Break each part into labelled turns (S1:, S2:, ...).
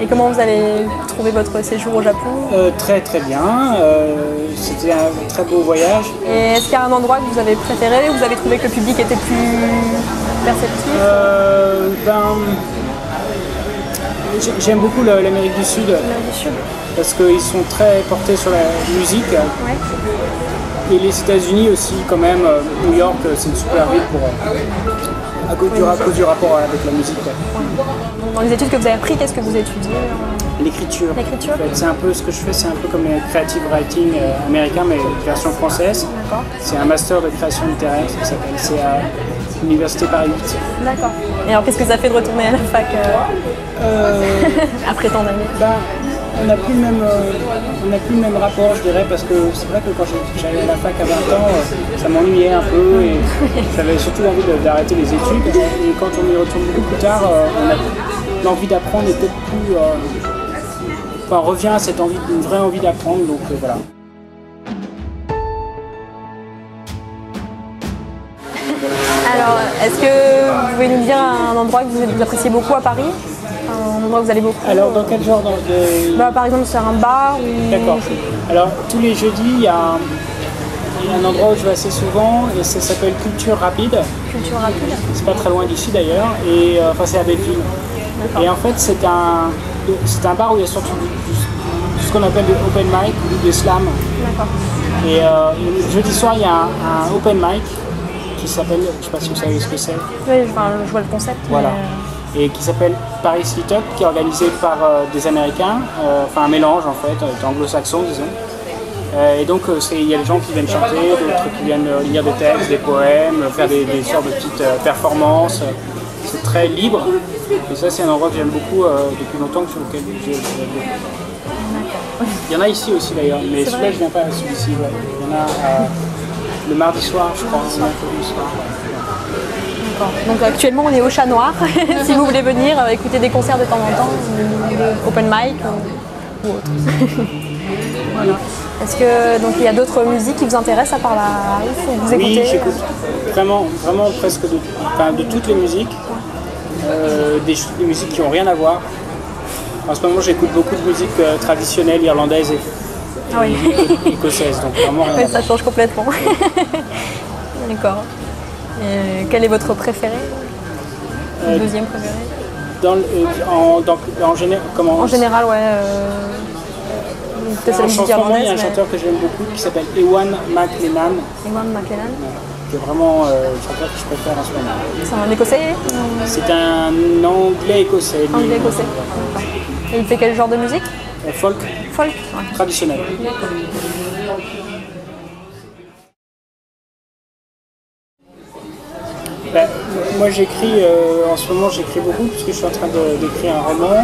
S1: Et comment vous avez trouvé votre séjour au Japon?
S2: Très très bien, c'était un très beau voyage.
S1: Et est-ce qu'il y a un endroit que vous avez préféré, où vous avez trouvé que le public était plus perceptif?
S2: J'aime beaucoup l'Amérique du Sud, parce qu'ils sont très portés sur la musique.
S1: Ouais.
S2: Et les États-Unis aussi, quand même. New York, c'est une super ville à cause du rapport avec la musique. Ouais.
S1: Dans les études que vous avez appris, qu'est-ce que vous étudiez?
S2: L'écriture.
S1: L'écriture.
S2: En fait, c'est un peu ce que je fais, c'est un peu comme le creative writing américain, mais version française.
S1: D'accord.
S2: C'est un master de création littéraire, ça s'appelle. C'est à l'Université Paris 8.
S1: D'accord. Et alors, qu'est-ce que ça fait de retourner à la fac après tant d'années?
S2: On n'a plus le même rapport, je dirais, parce que c'est vrai que quand j'allais à la fac à 20 ans, ça m'ennuyait un peu et j'avais surtout envie d'arrêter les études. Et quand on y retourne beaucoup plus tard, l'envie d'apprendre est peut-être plus... on revient à une vraie envie d'apprendre, donc voilà.
S1: Alors, est-ce que vous pouvez nous dire un endroit que vous appréciez beaucoup à Paris? Un endroit où vous allez beaucoup?
S2: Alors, dans quel genre
S1: par exemple, sur un bar ou...
S2: D'accord. Alors, tous les jeudis, il y a un endroit où je vais assez souvent et ça s'appelle Culture Rapide.
S1: Culture Rapide.
S2: C'est pas très loin d'ici d'ailleurs, et enfin c'est à Belleville. Et en fait, c'est un bar où il y a surtout ce qu'on appelle des open mic ou des slams.
S1: D'accord.
S2: Et jeudi soir, il y a un open mic qui s'appelle, je ne sais pas si vous savez ce que c'est.
S1: Oui, je vois le concept.
S2: Voilà. Et qui s'appelle Paris Lit Up, qui est organisé par des Américains, enfin un mélange en fait, d'anglo-saxons disons. Et donc il y a des gens qui viennent chanter, d'autres qui viennent lire des textes, des poèmes, faire des sortes de petites performances. C'est très libre. Et ça, c'est un endroit que j'aime beaucoup depuis longtemps, sur lequel j'ai développé. Il y en a ici aussi d'ailleurs, mais celui-là je viens pas à celui-ci. Ouais. Il y en a le mardi soir, je crois, le mercredi soir.
S1: Donc actuellement on est au Chat Noir, si vous voulez venir écouter des concerts de temps en temps, open mic ou autre. Voilà. Est-ce que donc il y a d'autres musiques qui vous intéressent à part la house ou vous écoutez?
S2: Oui, j'écoute vraiment presque de toutes les musiques, des musiques qui n'ont rien à voir. En ce moment j'écoute beaucoup de musique traditionnelle irlandaise et écossaise, donc vraiment rien à voir.
S1: Ça change complètement. D'accord. Et quel est votre préféré? Le deuxième préféré?
S2: En
S1: général, ouais.
S2: En chanson, il y a un chanteur que j'aime beaucoup qui s'appelle Ewan McLennan.
S1: Ewan McLennan.
S2: Qui est vraiment le chanteur que je préfère en ce moment.
S1: C'est un écossais?
S2: C'est un anglais écossais.
S1: Anglais écossais. Et il fait quel genre de musique?
S2: Folk.
S1: Folk.
S2: Traditionnel. Moi j'écris, en ce moment j'écris beaucoup puisque je suis en train d'écrire un roman.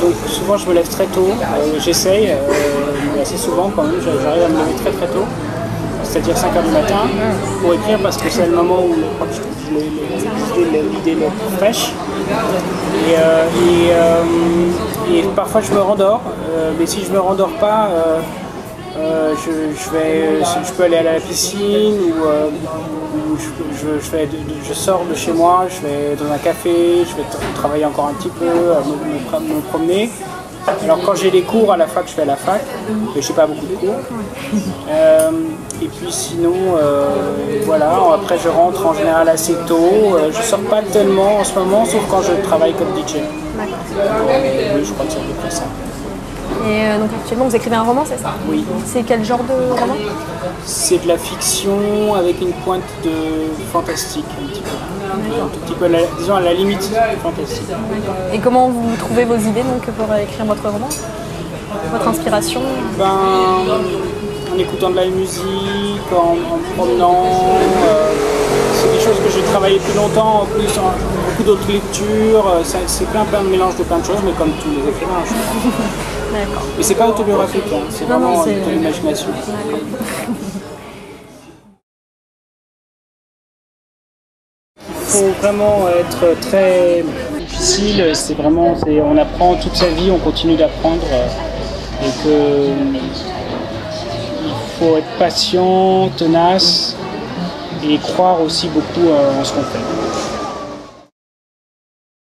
S2: Donc souvent je me lève très tôt, j'essaye, assez souvent quand même, j'arrive à me lever très tôt, c'est-à-dire 5h du matin, pour écrire parce que c'est le moment où l'idée est plus fraîche. Et parfois je me rendors, mais si je me rendors pas, je peux aller à la piscine ou je sors de chez moi, je vais dans un café, je vais travailler encore un petit peu, me promener. Alors quand j'ai des cours à la fac, je vais à la fac, mais je n'ai pas beaucoup de cours. Et puis sinon, voilà, après je rentre en général assez tôt, je ne sors pas tellement en ce moment, sauf quand je travaille comme DJ. Oui, je crois que c'est à peu près ça.
S1: Et donc actuellement vous écrivez un roman, c'est ça?
S2: Oui.
S1: C'est quel genre de roman?
S2: C'est de la fiction avec une pointe de fantastique un petit peu. Un tout petit peu, disons à la limite du fantastique.
S1: Et comment vous trouvez vos idées donc, pour écrire votre roman? Votre inspiration?
S2: En écoutant de la musique, en me promenant. C'est des choses que j'ai travaillé depuis longtemps, en plus beaucoup d'autres lectures. C'est plein de mélange de plein de choses, mais comme tous les écrivains, je crois.
S1: D'accord.
S2: Mais c'est pas autobiographique, hein. C'est vraiment de l'imagination. Il faut vraiment être très difficile, on apprend toute sa vie, on continue d'apprendre et que il faut être patient, tenace et croire aussi beaucoup en ce qu'on fait.